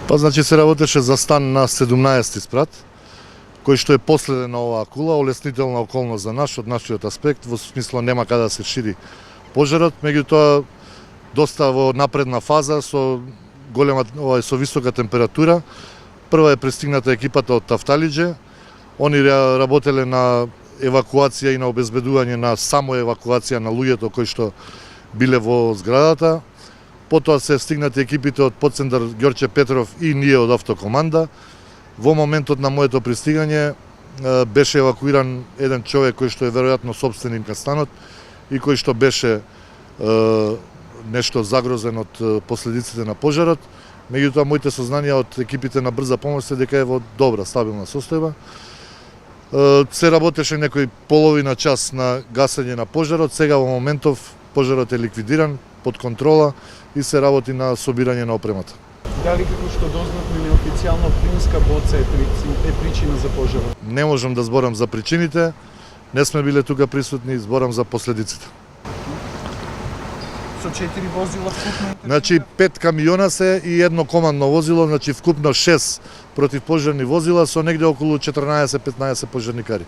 Па значи се работеше за стан на 17 спрат, кој што е последен на оваа кула, олеснителна околност за нас, од нашиот аспект, во смисло нема каде да се шири пожарот, меѓутоа доста во напредна фаза со со висока температура. Прва е пристигната екипата од Тафталиџе, они работеле на евакуација и на обезбедување на само евакуација на луѓето кои што биле во зградата. Потоа се стигнати екипите од подцентар Ѓорче Петров и ние од автокоманда. Во моментот на моето пристигање беше евакуиран еден човек кој што е веројатно собственик на станот и кој што беше нешто загрозен од последиците на пожарот. Меѓутоа моите сознанија од екипите на брза помош се дека е во добра, стабилна состојба. Се работеше некој половина час на гасење на пожарот, сега во моментов пожарот е ликвидиран, под контрола и се работи на собирање на опремата. Дали како што дознавме неофицијално плинска боца е причина за пожарот? Не можам да зборам за причините, не сме биле тука присутни, зборам за последиците. Со 4 возила вкупно? Значи 5 камиона се и едно командно возило, значи вкупно 6 противпожарни возила со негде околу 14-15 пожарникари.